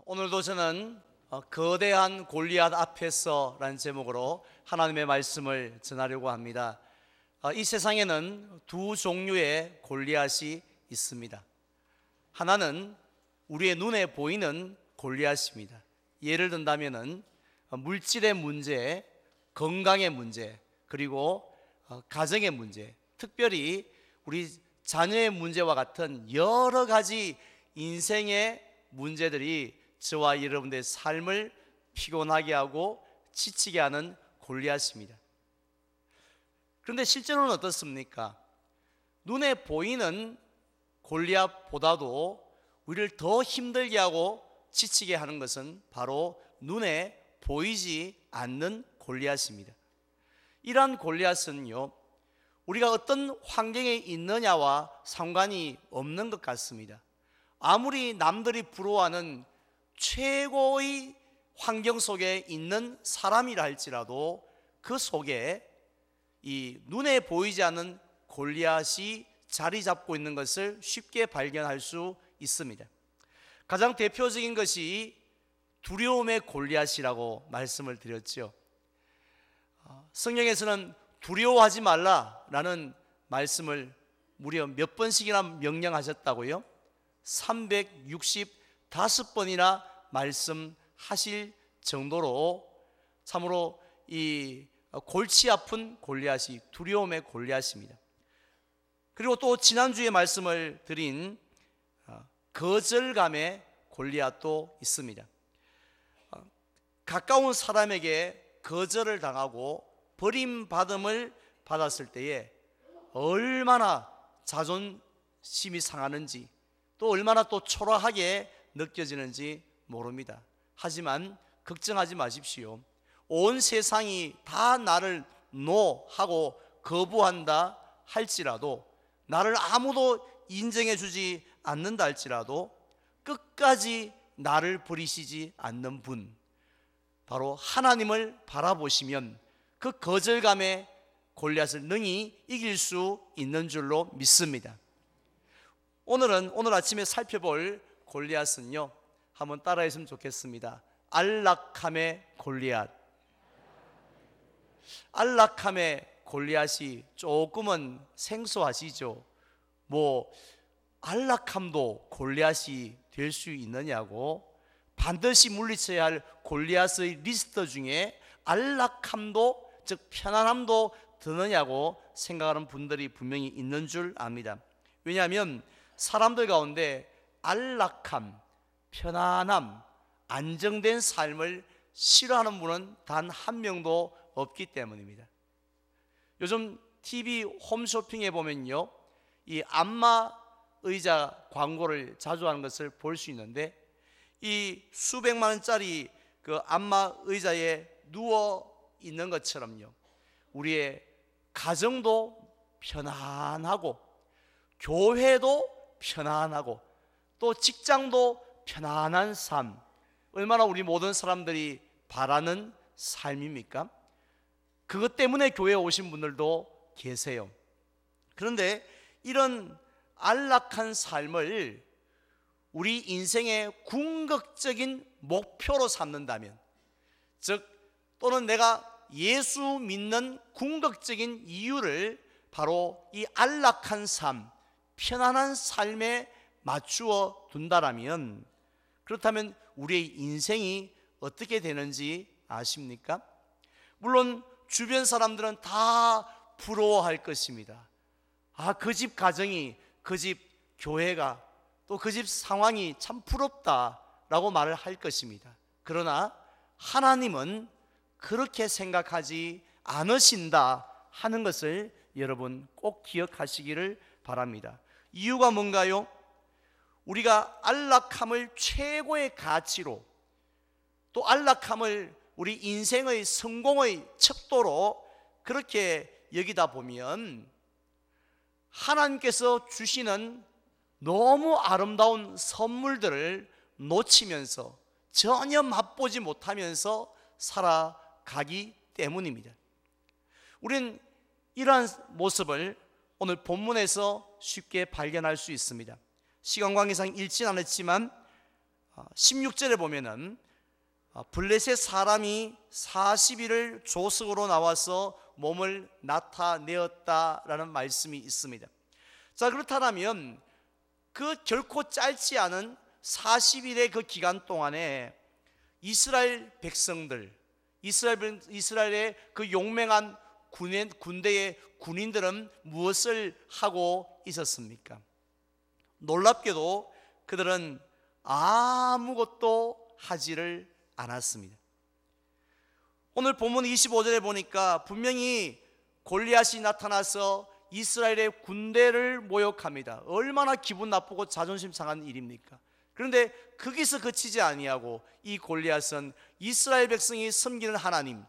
오늘도 저는 거대한 골리앗 앞에서라는 제목으로 하나님의 말씀을 전하려고 합니다. 이 세상에는 두 종류의 골리앗이 있습니다. 하나는 우리의 눈에 보이는 골리앗입니다. 예를 든다면은 물질의 문제, 건강의 문제, 그리고 가정의 문제, 특별히 우리 자녀의 문제와 같은 여러 가지 인생의 문제들이 저와 여러분들의 삶을 피곤하게 하고 지치게 하는 골리앗입니다. 그런데 실제로는 어떻습니까? 눈에 보이는 골리앗보다도 우리를 더 힘들게 하고 지치게 하는 것은 바로 눈에 보이지 않는 골리앗입니다. 이러한 골리앗은요, 우리가 어떤 환경에 있느냐와 상관이 없는 것 같습니다. 아무리 남들이 부러워하는 최고의 환경 속에 있는 사람이라 할지라도 그 속에 이 눈에 보이지 않는 골리앗이 자리 잡고 있는 것을 쉽게 발견할 수 있습니다. 가장 대표적인 것이 두려움의 골리앗이라고 말씀을 드렸죠. 성경에서는 두려워하지 말라라는 말씀을 무려 몇 번씩이나 명령하셨다고요? 365번이나 말씀하실 정도로 참으로 이 골치 아픈 골리앗이 두려움의 골리앗입니다. 그리고 또 지난주에 말씀을 드린 거절감의 골리앗도 있습니다. 가까운 사람에게 거절을 당하고 버림받음을 받았을 때에 얼마나 자존심이 상하는지, 또 얼마나 또 초라하게 느껴지는지 모릅니다. 하지만 걱정하지 마십시오. 온 세상이 다 나를 노하고 거부한다 할지라도, 나를 아무도 인정해 주지 않는다 할지라도 끝까지 나를 버리시지 않는 분, 바로 하나님을 바라보시면 그 거절감의 골리앗을 능히 이길 수 있는 줄로 믿습니다. 오늘 아침에 살펴볼 골리앗은요, 한번 따라했으면 좋겠습니다. 안락함의 골리앗. 안락함의 골리앗이 조금은 생소하시죠? 안락함도 골리앗이 될 수 있느냐고, 반드시 물리쳐야 할 골리앗의 리스트 중에 안락함도, 즉 편안함도 드느냐고 생각하는 분들이 분명히 있는 줄 압니다. 왜냐하면 사람들 가운데 안락함, 편안함, 안정된 삶을 싫어하는 분은 단 한 명도 없기 때문입니다. 요즘 TV 홈쇼핑에 보면요, 이 안마 의자 광고를 자주 하는 것을 볼 수 있는데, 이 수백만 원짜리 그 안마 의자에 누워 있는 것처럼요, 우리의 가정도 편안하고, 교회도 편안하고, 또 직장도 편안한 삶, 얼마나 우리 모든 사람들이 바라는 삶입니까? 그것 때문에 교회에 오신 분들도 계세요. 그런데 이런 안락한 삶을 우리 인생의 궁극적인 목표로 삼는다면, 즉 또는 내가 예수 믿는 궁극적인 이유를 바로 이 안락한 삶, 편안한 삶에 맞추어 둔다라면, 그렇다면 우리의 인생이 어떻게 되는지 아십니까? 물론 주변 사람들은 다 부러워할 것입니다. 그 집 가정이, 그 집 교회가, 또 그 집 상황이 참 부럽다라고 말을 할 것입니다. 그러나 하나님은 그렇게 생각하지 않으신다 하는 것을 여러분 꼭 기억하시기를 바랍니다. 이유가 뭔가요? 우리가 안락함을 최고의 가치로, 또 안락함을 우리 인생의 성공의 척도로 그렇게 여기다 보면, 하나님께서 주시는 너무 아름다운 선물들을 놓치면서 전혀 맛보지 못하면서 살아가기 때문입니다. 우리는 이러한 모습을 오늘 본문에서 쉽게 발견할 수 있습니다. 시간 관계상 읽진 않았지만 16절에 보면은 블레셋 사람이 40일을 조석으로 나와서 몸을 나타내었다라는 말씀이 있습니다. 자, 그렇다면 그 결코 짧지 않은 40일의 그 기간 동안에 이스라엘 백성들, 이스라엘의 그 용맹한 군대의 군인들은 무엇을 하고 있었습니까? 놀랍게도 그들은 아무것도 하지를 않았습니다. 오늘 본문 25절에 보니까 분명히 골리앗이 나타나서 이스라엘의 군대를 모욕합니다. 얼마나 기분 나쁘고 자존심 상한 일입니까? 그런데 거기서 그치지 아니하고 이 골리앗은 이스라엘 백성이 섬기는 하나님,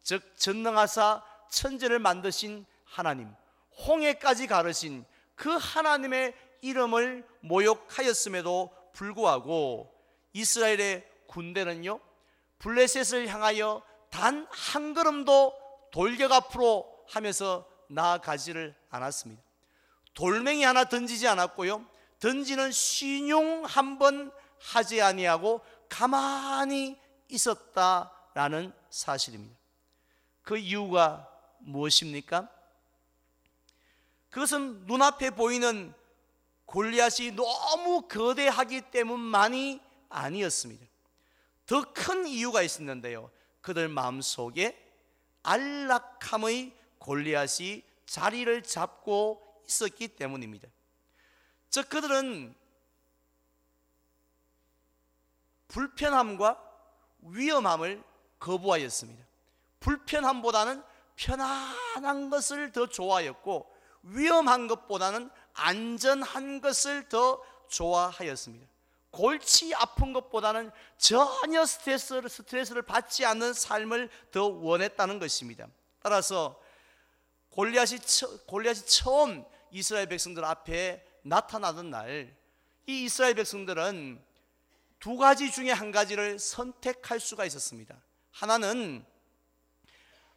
즉 전능하사 천지를 만드신 하나님, 홍해까지 가르신 그 하나님의 이름을 모욕하였음에도 불구하고 이스라엘의 군대는요, 블레셋을 향하여 단 한 걸음도 돌격 앞으로 하면서 나아가지를 않았습니다. 돌멩이 하나 던지지 않았고요, 던지는 신용 한 번 하지 아니하고 가만히 있었다라는 사실입니다. 그 이유가 무엇입니까? 그것은 눈앞에 보이는 골리앗이 너무 거대하기 때문만이 아니었습니다. 더 큰 이유가 있었는데요, 그들 마음속에 안락함의 골리앗이 자리를 잡고 있었기 때문입니다. 즉 그들은 불편함과 위험함을 거부하였습니다. 불편함보다는 편안한 것을 더 좋아하였고, 위험한 것보다는 안전한 것을 더 좋아하였습니다. 골치 아픈 것보다는 전혀 스트레스를 받지 않는 삶을 더 원했다는 것입니다. 따라서 골리앗이 처음 이스라엘 백성들 앞에 나타나던 날, 이 이스라엘 백성들은 두 가지 중에 한 가지를 선택할 수가 있었습니다. 하나는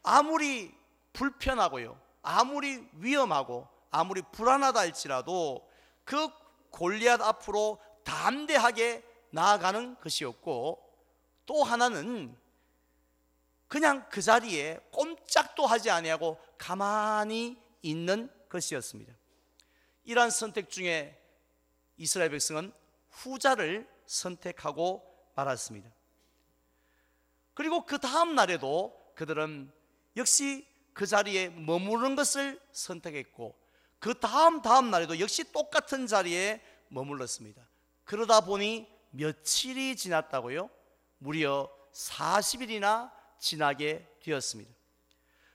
아무리 불편하고요, 아무리 위험하고 아무리 불안하다 할지라도 그 골리앗 앞으로 담대하게 나아가는 것이었고, 또 하나는 그냥 그 자리에 꼼짝도 하지 아니하고 가만히 있는 것이었습니다. 이러한 선택 중에 이스라엘 백성은 후자를 선택하고 말았습니다. 그리고 그 다음 날에도 그들은 역시 그 자리에 머무르는 것을 선택했고, 그 다음 날에도 역시 똑같은 자리에 머물렀습니다. 그러다 보니 며칠이 지났다고요? 무려 40일이나 지나게 되었습니다.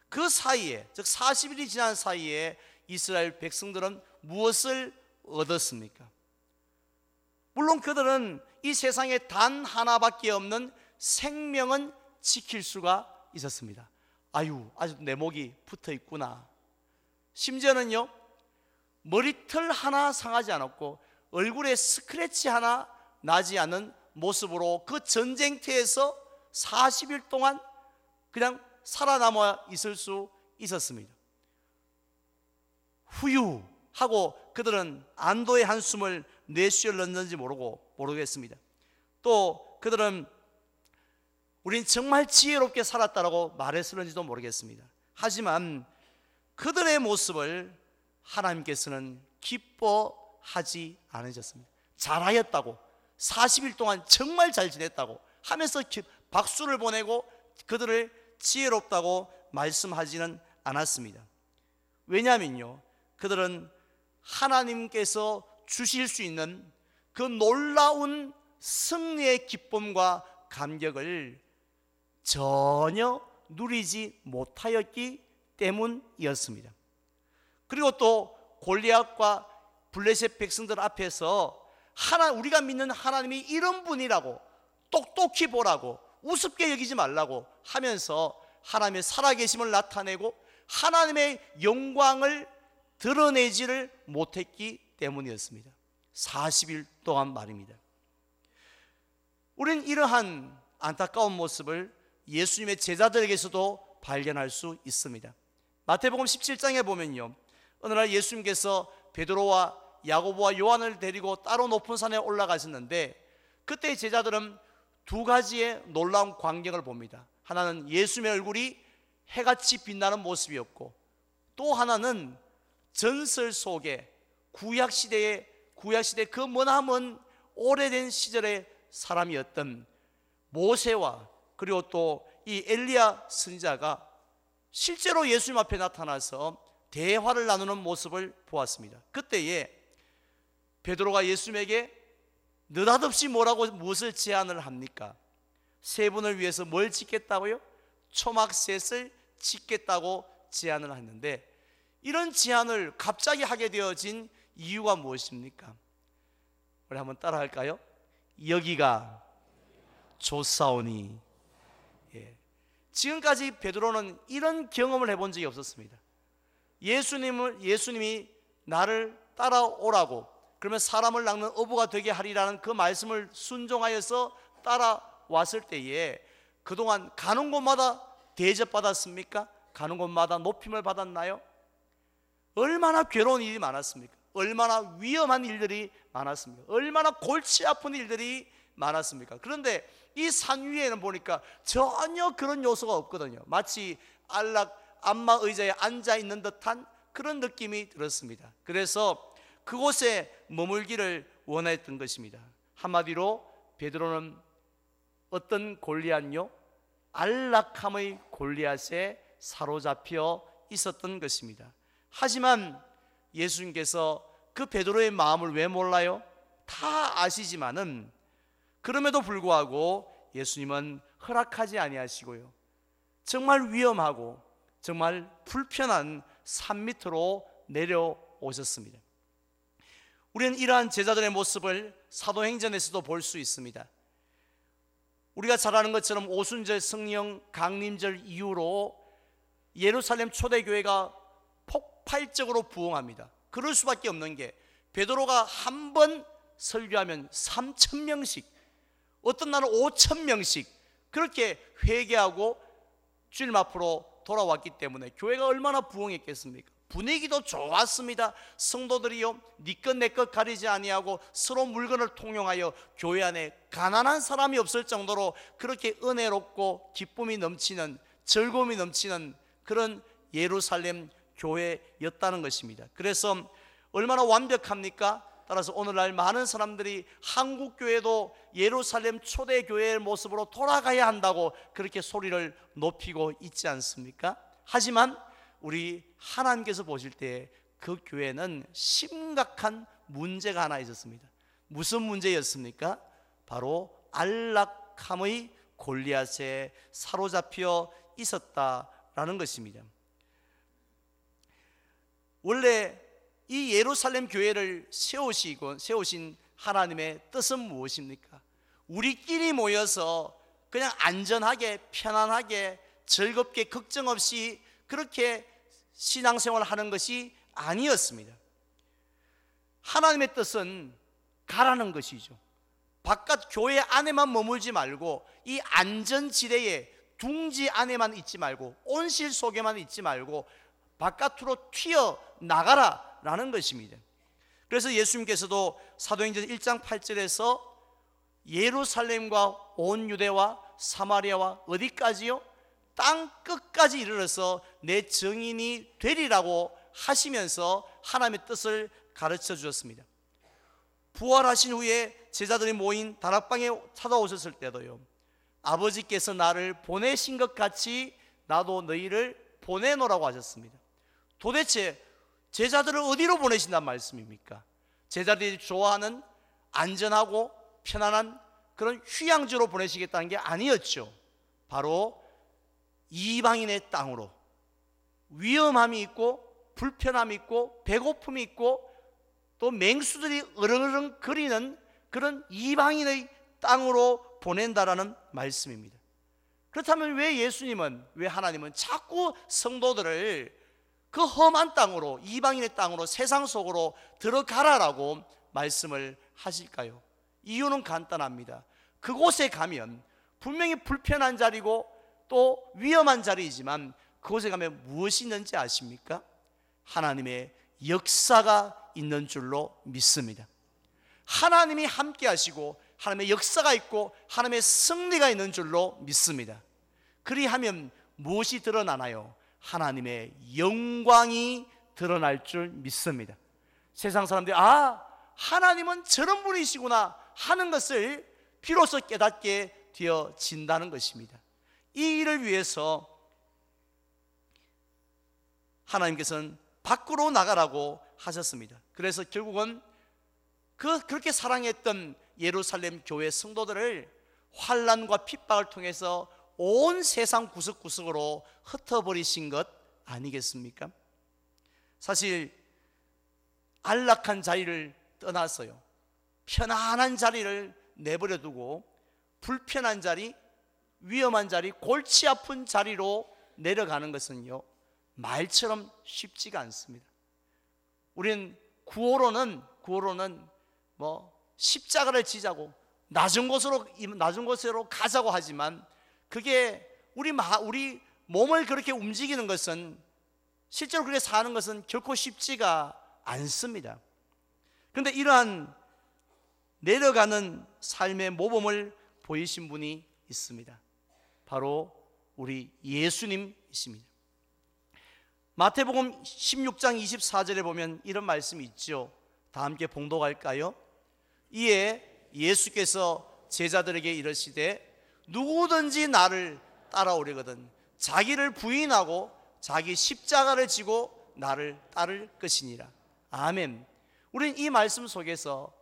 그 사이에, 즉 40일이 지난 사이에 이스라엘 백성들은 무엇을 얻었습니까? 물론 그들은 이 세상에 단 하나밖에 없는 생명은 지킬 수가 있었습니다. 아직도 내 목이 붙어 있구나. 심지어는요, 머리털 하나 상하지 않았고 얼굴에 스크래치 하나 나지 않은 모습으로 그 전쟁터에서 40일 동안 그냥 살아남아 있을 수 있었습니다. 후유하고 그들은 안도의 한숨을 내쉬었는지 모르겠습니다. 또 그들은 우린 정말 지혜롭게 살았다라고 말했을는지도 모르겠습니다. 하지만 그들의 모습을 하나님께서는 기뻐하지 않으셨습니다. 잘하였다고, 40일 동안 정말 잘 지냈다고 하면서 박수를 보내고 그들을 지혜롭다고 말씀하지는 않았습니다. 왜냐하면요, 그들은 하나님께서 주실 수 있는 그 놀라운 승리의 기쁨과 감격을 전혀 누리지 못하였기 때문이었습니다. 그리고 또 골리앗과 블레셋 백성들 앞에서 우리가 믿는 하나님이 이런 분이라고, 똑똑히 보라고, 우습게 여기지 말라고 하면서 하나님의 살아계심을 나타내고 하나님의 영광을 드러내지를 못했기 때문이었습니다. 40일 동안 말입니다. 우리는 이러한 안타까운 모습을 예수님의 제자들에게서도 발견할 수 있습니다. 마태복음 17장에 보면요, 어느 날 예수님께서 베드로와 야고보와 요한을 데리고 따로 높은 산에 올라가셨는데 그때 제자들은 두 가지의 놀라운 광경을 봅니다. 하나는 예수님의 얼굴이 해같이 빛나는 모습이었고, 또 하나는 전설 속에 구약시대 그 머나먼 오래된 시절의 사람이었던 모세와 그리고 또 이 엘리야 선지자가 실제로 예수님 앞에 나타나서 대화를 나누는 모습을 보았습니다. 그때에 베드로가 예수님에게 느닷없이 무엇을 제안을 합니까? 세 분을 위해서 뭘 짓겠다고요? 초막셋을 짓겠다고 제안을 했는데, 이런 제안을 갑자기 하게 되어진 이유가 무엇입니까? 우리 한번 따라 할까요? 여기가 좋사오니. 지금까지 베드로는 이런 경험을 해본 적이 없었습니다. 예수님이 나를 따라오라고, 그러면 사람을 낚는 어부가 되게 하리라는 그 말씀을 순종하여서 따라왔을 때에 그동안 가는 곳마다 대접받았습니까? 가는 곳마다 높임을 받았나요? 얼마나 괴로운 일이 많았습니까? 얼마나 위험한 일들이 많았습니까? 얼마나 골치 아픈 일들이 많았습니까? 그런데 이 산 위에는 보니까 전혀 그런 요소가 없거든요. 마치 안마 의자에 앉아 있는 듯한 그런 느낌이 들었습니다. 그래서 그곳에 머물기를 원했던 것입니다. 한마디로 베드로는 어떤 골리앗요? 안락함의 골리앗에 사로잡혀 있었던 것입니다. 하지만 예수님께서 그 베드로의 마음을 왜 몰라요? 다 아시지만은 그럼에도 불구하고 예수님은 허락하지 아니하시고요, 정말 위험하고 정말 불편한 산 밑으로 내려오셨습니다. 우리는 이러한 제자들의 모습을 사도행전에서도 볼 수 있습니다. 우리가 잘 아는 것처럼 오순절 성령 강림절 이후로 예루살렘 초대교회가 폭발적으로 부흥합니다. 그럴 수밖에 없는 게, 베드로가 한 번 설교하면 3,000명씩, 어떤 날은 5,000명씩 그렇게 회개하고 주님 앞으로 돌아왔기 때문에 교회가 얼마나 부흥했겠습니까? 분위기도 좋았습니다. 성도들이요, 네 것 내 것 가리지 아니하고 서로 물건을 통용하여 교회 안에 가난한 사람이 없을 정도로 그렇게 은혜롭고 기쁨이 넘치는, 즐거움이 넘치는 그런 예루살렘 교회였다는 것입니다. 그래서 얼마나 완벽합니까? 따라서 오늘날 많은 사람들이 한국교회도 예루살렘 초대교회의 모습으로 돌아가야 한다고 그렇게 소리를 높이고 있지 않습니까? 하지만 우리 하나님께서 보실 때 그 교회는 심각한 문제가 하나 있었습니다. 무슨 문제였습니까? 바로 안락함의 골리앗에 사로잡혀 있었다라는 것입니다. 원래 이 예루살렘 교회를 세우신 하나님의 뜻은 무엇입니까? 우리끼리 모여서 그냥 안전하게, 편안하게, 즐겁게, 걱정 없이 그렇게 신앙생활을 하는 것이 아니었습니다. 하나님의 뜻은 가라는 것이죠. 바깥 교회 안에만 머물지 말고 이 안전지대에, 둥지 안에만 있지 말고, 온실 속에만 있지 말고 바깥으로 튀어나가라 라는 것입니다. 그래서 예수님께서도 사도행전 1장 8절에서 예루살렘과 온 유대와 사마리아와 어디까지요? 땅 끝까지 이르러서 내 증인이 되리라고 하시면서 하나님의 뜻을 가르쳐 주셨습니다. 부활하신 후에 제자들이 모인 다락방에 찾아오셨을 때도요, 아버지께서 나를 보내신 것 같이 나도 너희를 보내노라고 하셨습니다. 도대체 제자들을 어디로 보내신단 말씀입니까? 제자들이 좋아하는 안전하고 편안한 그런 휴양지로 보내시겠다는 게 아니었죠. 바로 이방인의 땅으로, 위험함이 있고 불편함이 있고 배고픔이 있고 또 맹수들이 으르렁 거리는 그런 이방인의 땅으로 보낸다라는 말씀입니다. 그렇다면 왜 하나님은 자꾸 성도들을 그 험한 땅으로, 이방인의 땅으로, 세상 속으로 들어가라라고 말씀을 하실까요? 이유는 간단합니다. 그곳에 가면 분명히 불편한 자리고 또 위험한 자리이지만 그곳에 가면 무엇이 있는지 아십니까? 하나님의 역사가 있는 줄로 믿습니다. 하나님이 함께 하시고 하나님의 역사가 있고 하나님의 승리가 있는 줄로 믿습니다. 그리하면 무엇이 드러나나요? 하나님의 영광이 드러날 줄 믿습니다. 세상 사람들이 하나님은 저런 분이시구나 하는 것을 비로소 깨닫게 되어진다는 것입니다. 이 일을 위해서 하나님께서는 밖으로 나가라고 하셨습니다. 그래서 결국은 그렇게 사랑했던 예루살렘 교회 성도들을 환난과 핍박을 통해서 온 세상 구석구석으로 흩어버리신 것 아니겠습니까? 사실 안락한 자리를 떠나서요, 편안한 자리를 내버려두고 불편한 자리, 위험한 자리, 골치 아픈 자리로 내려가는 것은요, 말처럼 쉽지가 않습니다. 우리는 구호로는 십자가를 지자고 낮은 곳으로 가자고 하지만, 그게 우리 몸을 그렇게 움직이는 것은, 실제로 그렇게 사는 것은 결코 쉽지가 않습니다. 그런데 이러한 내려가는 삶의 모범을 보이신 분이 있습니다. 바로 우리 예수님이십니다. 마태복음 16장 24절에 보면 이런 말씀이 있죠. 다 함께 봉독할까요? 이에 예수께서 제자들에게 이르시되 누구든지 나를 따라오려거든 자기를 부인하고 자기 십자가를 지고 나를 따를 것이니라. 아멘. 우리는 이 말씀 속에서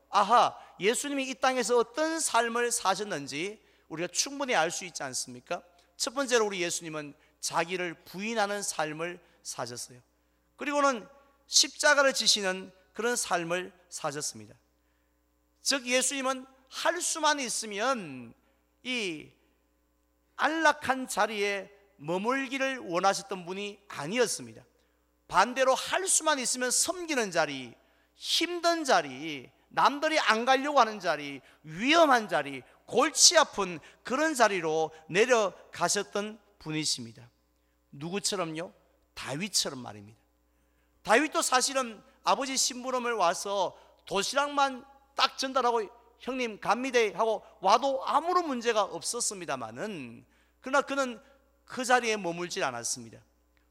예수님이 이 땅에서 어떤 삶을 사셨는지 우리가 충분히 알 수 있지 않습니까? 첫 번째로 우리 예수님은 자기를 부인하는 삶을 사셨어요. 그리고는 십자가를 지시는 그런 삶을 사셨습니다. 즉 예수님은 할 수만 있으면 이 안락한 자리에 머물기를 원하셨던 분이 아니었습니다. 반대로 할 수만 있으면 섬기는 자리, 힘든 자리, 남들이 안 가려고 하는 자리, 위험한 자리, 골치 아픈 그런 자리로 내려가셨던 분이십니다. 누구처럼요? 다윗처럼 말입니다. 다윗도 사실은 아버지 심부름을 와서 도시락만 딱 전달하고 형님 갑니다 하고 와도 아무런 문제가 없었습니다마는, 그러나 그는 그 자리에 머물지 않았습니다.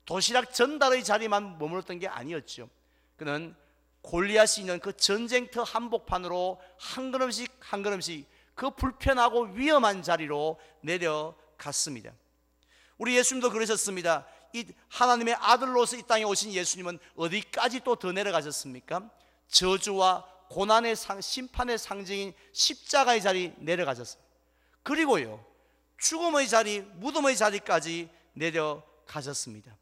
도시락 전달의 자리만 머물렀던 게 아니었죠. 그는 골리앗이 있는 그 전쟁터 한복판으로 한 걸음씩 한 걸음씩 그 불편하고 위험한 자리로 내려갔습니다. 우리 예수님도 그러셨습니다. 이 하나님의 아들로서 이 땅에 오신 예수님은 어디까지 또 더 내려가셨습니까? 저주와 고난의 심판의 상징인 십자가의 자리 내려가셨습니다. 그리고요, 죽음의 자리, 무덤의 자리까지 내려가셨습니다.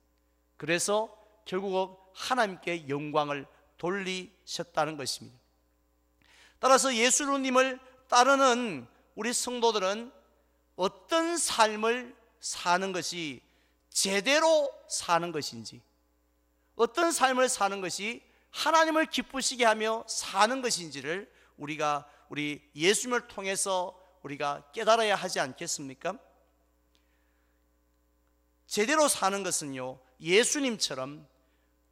그래서 결국 하나님께 영광을 돌리셨다는 것입니다. 따라서 예수님을 따르는 우리 성도들은 어떤 삶을 사는 것이 제대로 사는 것인지, 어떤 삶을 사는 것이 하나님을 기쁘시게 하며 사는 것인지를 우리 예수님을 통해서 우리가 깨달아야 하지 않겠습니까? 제대로 사는 것은요, 예수님처럼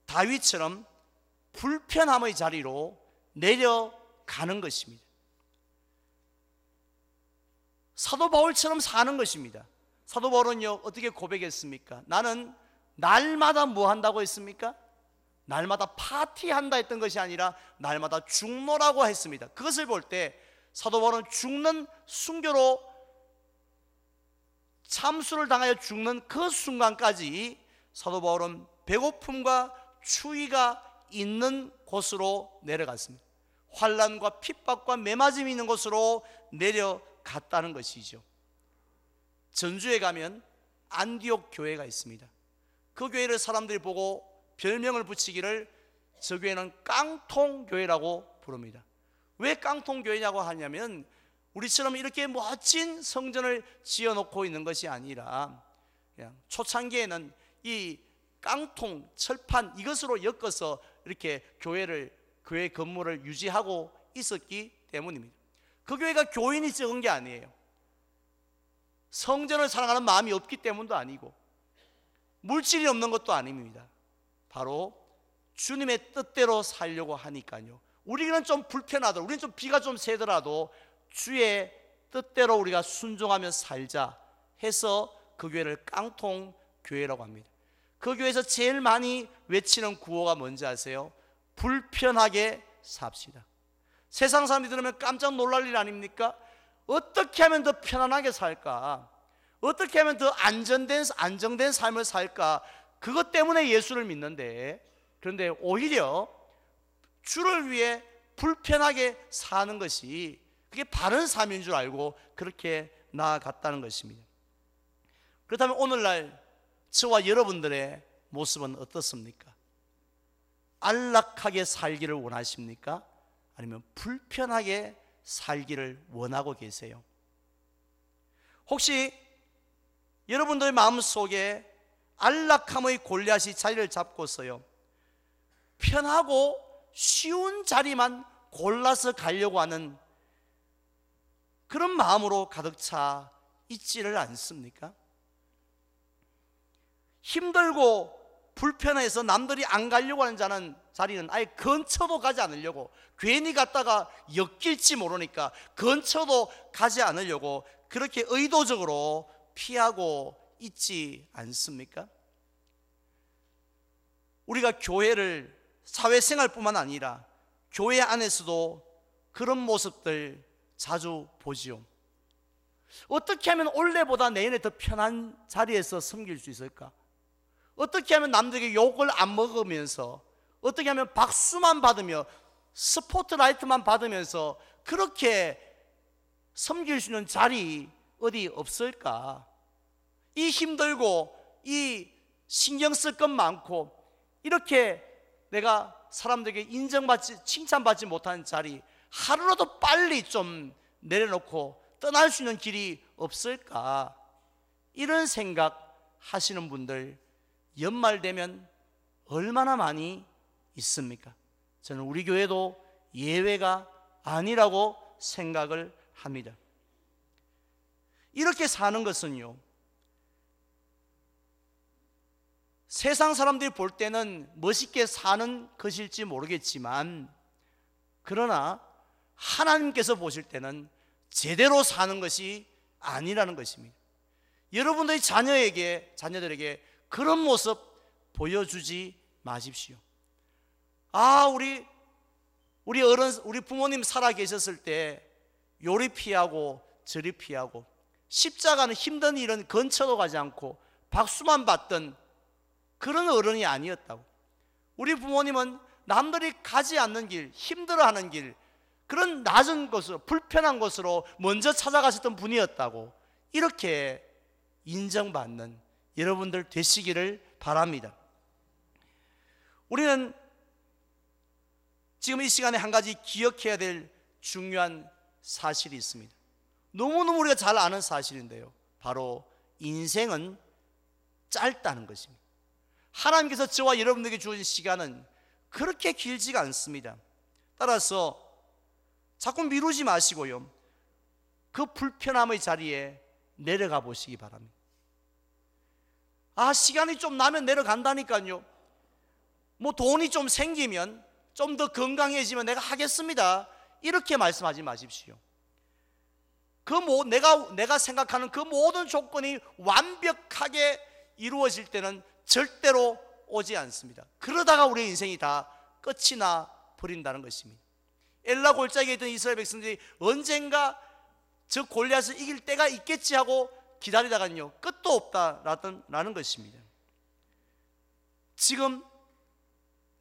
다윗처럼 불편함의 자리로 내려가는 것입니다. 사도 바울처럼 사는 것입니다. 사도 바울은요, 어떻게 고백했습니까? 나는 날마다 뭐 한다고 했습니까? 날마다 파티한다 했던 것이 아니라 날마다 죽노라고 했습니다. 그것을 볼 때 사도 바울은 죽는 순교로 참수를 당하여 죽는 그 순간까지 사도 바울은 배고픔과 추위가 있는 곳으로 내려갔습니다. 환난과 핍박과 매맞음이 있는 곳으로 내려갔다는 것이죠. 전주에 가면 안디옥 교회가 있습니다. 그 교회를 사람들이 보고 별명을 붙이기를 저 교회는 깡통교회라고 부릅니다. 왜 깡통교회냐고 하냐면 우리처럼 이렇게 멋진 성전을 지어놓고 있는 것이 아니라 그냥 초창기에는 이 깡통, 철판 이것으로 엮어서 이렇게 교회 건물을 유지하고 있었기 때문입니다. 그 교회가 교인이 적은 게 아니에요. 성전을 사랑하는 마음이 없기 때문도 아니고 물질이 없는 것도 아닙니다. 바로 주님의 뜻대로 살려고 하니까요. 우리는 좀 불편하더라도, 우리는 좀 비가 좀 새더라도 주의 뜻대로 우리가 순종하며 살자 해서 그 교회를 깡통교회라고 합니다. 그 교회에서 제일 많이 외치는 구호가 뭔지 아세요? 불편하게 삽시다. 세상 사람들이 들으면 깜짝 놀랄 일 아닙니까? 어떻게 하면 더 편안하게 살까? 어떻게 하면 더 안정된 삶을 살까? 그것 때문에 예수를 믿는데, 그런데 오히려 주를 위해 불편하게 사는 것이 그게 바른 삶인 줄 알고 그렇게 나아갔다는 것입니다. 그렇다면 오늘날 저와 여러분들의 모습은 어떻습니까? 안락하게 살기를 원하십니까? 아니면 불편하게 살기를 원하고 계세요? 혹시 여러분들의 마음속에 안락함의 골리앗이 자리를 잡고서요, 편하고 쉬운 자리만 골라서 가려고 하는 그런 마음으로 가득 차 있지를 않습니까? 힘들고 불편해서 남들이 안 가려고 하는 자리는 아예 근처도 가지 않으려고, 괜히 갔다가 엮일지 모르니까 근처도 가지 않으려고 그렇게 의도적으로 피하고 있지 않습니까? 우리가 교회를 사회생활뿐만 아니라 교회 안에서도 그런 모습들 자주 보지요. 어떻게 하면 올해보다 내년에 더 편한 자리에서 섬길 수 있을까? 어떻게 하면 남들에게 욕을 안 먹으면서, 어떻게 하면 박수만 받으며 스포트라이트만 받으면서 그렇게 섬길 수 있는 자리 어디 없을까? 이 힘들고 이 신경 쓸 것 많고 이렇게 내가 사람들에게 인정받지, 칭찬받지 못하는 자리 하루라도 빨리 좀 내려놓고 떠날 수 있는 길이 없을까? 이런 생각 하시는 분들 연말 되면 얼마나 많이 있습니까? 저는 우리 교회도 예외가 아니라고 생각을 합니다. 이렇게 사는 것은요, 세상 사람들이 볼 때는 멋있게 사는 것일지 모르겠지만, 그러나 하나님께서 보실 때는 제대로 사는 것이 아니라는 것입니다. 여러분들의 자녀들에게 그런 모습 보여주지 마십시오. 우리 부모님 살아 계셨을 때 요리 피하고 저리 피하고 십자가는 힘든 일은 근처도 가지 않고 박수만 받던 그런 어른이 아니었다고. 우리 부모님은 남들이 가지 않는 길, 힘들어하는 길, 그런 낮은 곳으로, 불편한 곳으로 먼저 찾아가셨던 분이었다고, 이렇게 인정받는 여러분들 되시기를 바랍니다. 우리는 지금 이 시간에 한 가지 기억해야 될 중요한 사실이 있습니다. 너무너무 우리가 잘 아는 사실인데요, 바로 인생은 짧다는 것입니다. 하나님께서 저와 여러분들에게 주어진 시간은 그렇게 길지가 않습니다. 따라서 자꾸 미루지 마시고요, 그 불편함의 자리에 내려가 보시기 바랍니다. 시간이 좀 나면 내려간다니까요. 돈이 좀 생기면, 좀 더 건강해지면 내가 하겠습니다, 이렇게 말씀하지 마십시오. 내가 생각하는 그 모든 조건이 완벽하게 이루어질 때는 절대로 오지 않습니다. 그러다가 우리의 인생이 다 끝이 나 버린다는 것입니다. 엘라 골짜기에 있던 이스라엘 백성들이 언젠가 저 골리앗을 이길 때가 있겠지 하고 기다리다가요, 끝도 없다라는 것입니다. 지금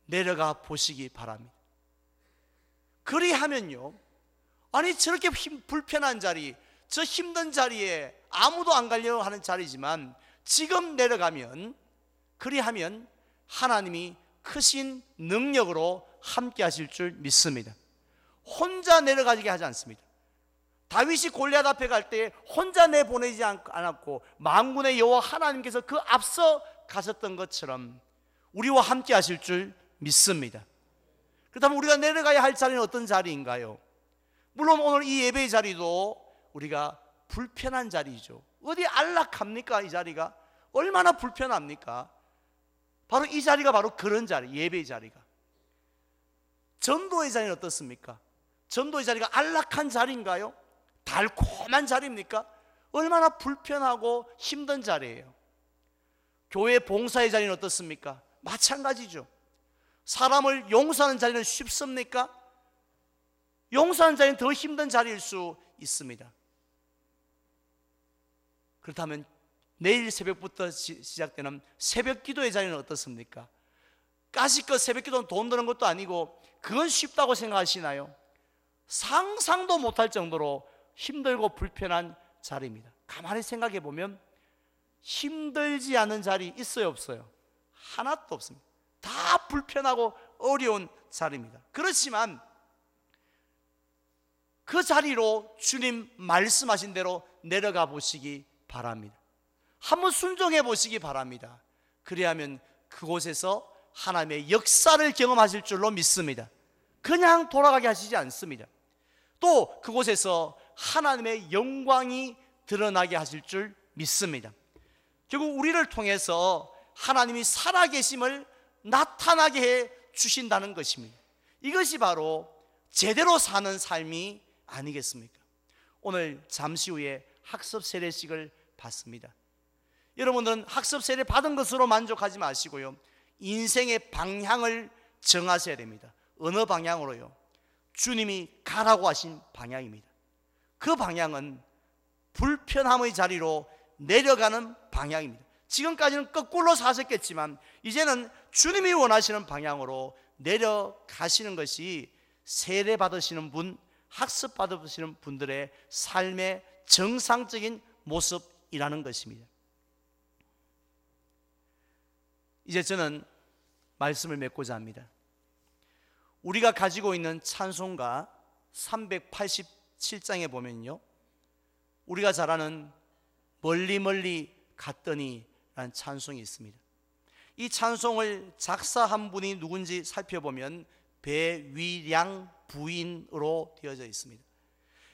내려가 보시기 바랍니다. 그리하면요, 저렇게 불편한 자리, 저 힘든 자리에 아무도 안 가려고 하는 자리지만 지금 내려가면, 그리하면 하나님이 크신 능력으로 함께 하실 줄 믿습니다. 혼자 내려가게 하지 않습니다. 다윗이 골리앗 앞에 갈 때 혼자 내보내지 않았고 만군의 여호와 하나님께서 그 앞서 가셨던 것처럼 우리와 함께 하실 줄 믿습니다. 그렇다면 우리가 내려가야 할 자리는 어떤 자리인가요? 물론 오늘 이 예배의 자리도 우리가 불편한 자리죠. 어디 안락합니까? 이 자리가 얼마나 불편합니까? 바로 이 자리가 바로 그런 자리, 예배의 자리가. 전도의 자리는 어떻습니까? 전도의 자리가 안락한 자리인가요? 달콤한 자리입니까? 얼마나 불편하고 힘든 자리예요. 교회 봉사의 자리는 어떻습니까? 마찬가지죠. 사람을 용서하는 자리는 쉽습니까? 용서하는 자리는 더 힘든 자리일 수 있습니다. 그렇다면 내일 새벽부터 시작되는 새벽 기도의 자리는 어떻습니까? 까짓것 새벽 기도는 돈 드는 것도 아니고 그건 쉽다고 생각하시나요? 상상도 못할 정도로 힘들고 불편한 자리입니다. 가만히 생각해 보면 힘들지 않은 자리 있어요, 없어요? 하나도 없습니다. 다 불편하고 어려운 자리입니다. 그렇지만 그 자리로 주님 말씀하신 대로 내려가 보시기 바랍니다. 한번 순종해 보시기 바랍니다. 그래야만 그곳에서 하나님의 역사를 경험하실 줄로 믿습니다. 그냥 돌아가게 하시지 않습니다. 또 그곳에서 하나님의 영광이 드러나게 하실 줄 믿습니다. 결국 우리를 통해서 하나님이 살아계심을 나타나게 해 주신다는 것입니다. 이것이 바로 제대로 사는 삶이 아니겠습니까? 오늘 잠시 후에 학습 세례식을 받습니다. 여러분들은 학습 세례 받은 것으로 만족하지 마시고요, 인생의 방향을 정하셔야 됩니다. 어느 방향으로요? 주님이 가라고 하신 방향입니다. 그 방향은 불편함의 자리로 내려가는 방향입니다. 지금까지는 거꾸로 사셨겠지만 이제는 주님이 원하시는 방향으로 내려가시는 것이 세례 받으시는 분, 학습 받으시는 분들의 삶의 정상적인 모습이라는 것입니다. 이제 저는 말씀을 맺고자 합니다. 우리가 가지고 있는 찬송가 387장에 보면요, 우리가 잘 아는 멀리 멀리 갔더니 라는 찬송이 있습니다. 이 찬송을 작사한 분이 누군지 살펴보면 배위량 부인으로 되어져 있습니다.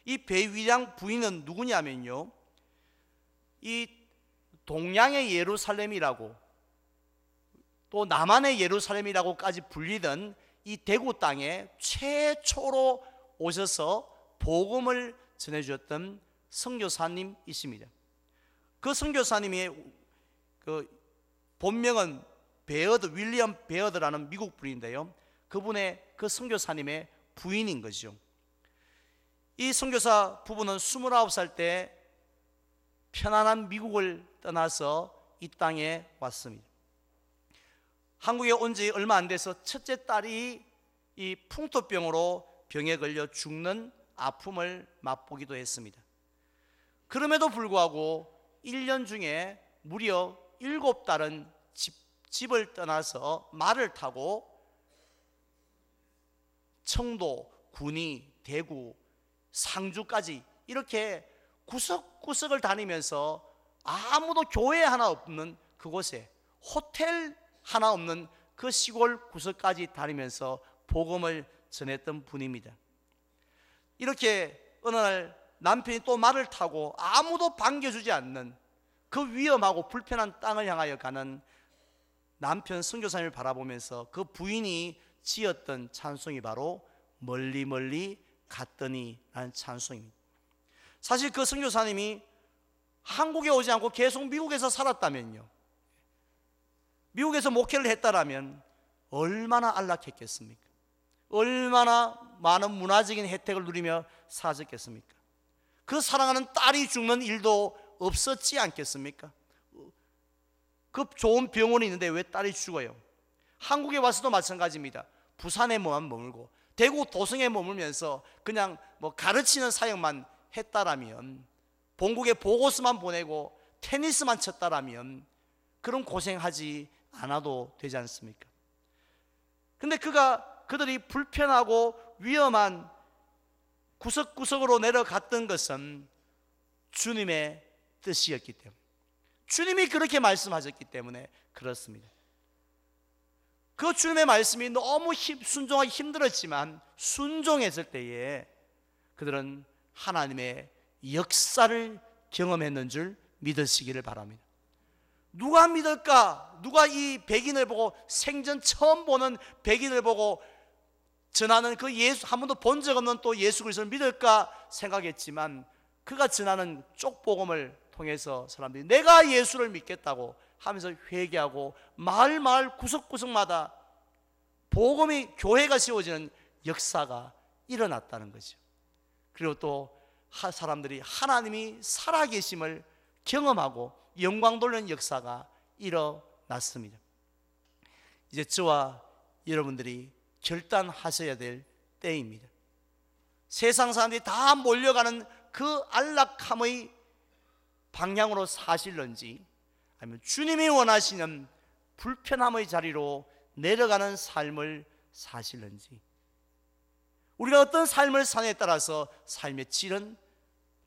이 배위량 부인은 누구냐면요, 이 동양의 예루살렘이라고 또 남한의 예루살렘이라고까지 불리던 이 대구 땅에 최초로 오셔서 복음을 전해주었던 선교사님이십니다. 그 선교사님의 그 본명은 베어드, 윌리엄 베어드라는 미국 분인데요, 그분의 그 선교사님의 부인인 거죠. 이 선교사 부부는 29살 때 편안한 미국을 떠나서 이 땅에 왔습니다. 한국에 온 지 얼마 안 돼서 첫째 딸이 이 풍토병으로 병에 걸려 죽는 아픔을 맛보기도 했습니다. 그럼에도 불구하고 1년 중에 무려 7달은 집을 떠나서 말을 타고 청도, 군위, 대구, 상주까지 이렇게 구석구석을 다니면서 아무도 교회 하나 없는 그곳에, 호텔 하나 없는 그 시골 구석까지 다니면서 복음을 전했던 분입니다. 이렇게 어느 날 남편이 또 말을 타고 아무도 반겨주지 않는 그 위험하고 불편한 땅을 향하여 가는 남편 선교사님을 바라보면서 그 부인이 지었던 찬송이 바로 멀리 멀리 갔더니 라는 찬송입니다. 사실 그 선교사님이 한국에 오지 않고 계속 미국에서 살았다면요, 미국에서 목회를 했다라면 얼마나 안락했겠습니까? 얼마나 많은 문화적인 혜택을 누리며 사셨겠습니까? 그 사랑하는 딸이 죽는 일도 없었지 않겠습니까? 그 좋은 병원이 있는데 왜 딸이 죽어요? 한국에 와서도 마찬가지입니다. 부산에만 머물고 대구 도성에 머물면서 그냥 뭐 가르치는 사역만 했다라면, 본국에 보고서만 보내고 테니스만 쳤다라면 그런 고생하지 않아도 되지 않습니까? 근데 그들이 불편하고 위험한 구석구석으로 내려갔던 것은 주님의 뜻이었기 때문에, 주님이 그렇게 말씀하셨기 때문에 그렇습니다. 그 주님의 말씀이 너무 순종하기 힘들었지만 순종했을 때에 그들은 하나님의 역사를 경험했는 줄 믿으시기를 바랍니다. 누가 믿을까? 누가 이 백인을 보고, 생전 처음 보는 백인을 보고 전하는 그 예수, 한 번도 본 적 없는 또 예수 그리스도를 믿을까 생각했지만 그가 전하는 쪽복음을 통해서 사람들이 내가 예수를 믿겠다고 하면서 회개하고 마을 구석구석마다 복음이 교회가 세워지는 역사가 일어났다는 거죠. 그리고 또 사람들이 하나님이 살아계심을 경험하고 영광 돌리는 역사가 일어났습니다. 이제 저와 여러분들이 결단하셔야 될 때입니다. 세상 사람들이 다 몰려가는 그 안락함의 방향으로 사실런지, 아니면 주님이 원하시는 불편함의 자리로 내려가는 삶을 사실런지, 우리가 어떤 삶을 사느냐에 따라서 삶의 질은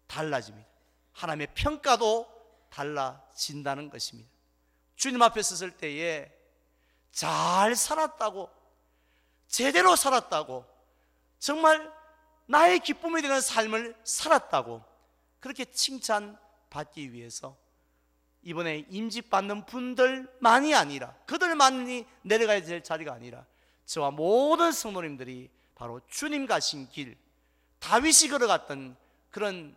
달라집니다. 하나님의 평가도 달라진다는 것입니다. 주님 앞에 섰을 때에 잘 살았다고, 제대로 살았다고, 정말 나의 기쁨이 되는 삶을 살았다고 그렇게 칭찬받기 위해서 이번에 임직받는 분들만이 아니라, 그들만이 내려가야 될 자리가 아니라 저와 모든 성도님들이 바로 주님 가신 길, 다윗이 걸어갔던 그런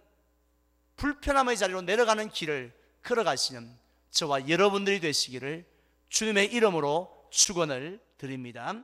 불편함의 자리로 내려가는 길을 걸어가시는 저와 여러분들이 되시기를 주님의 이름으로 축원을 드립니다.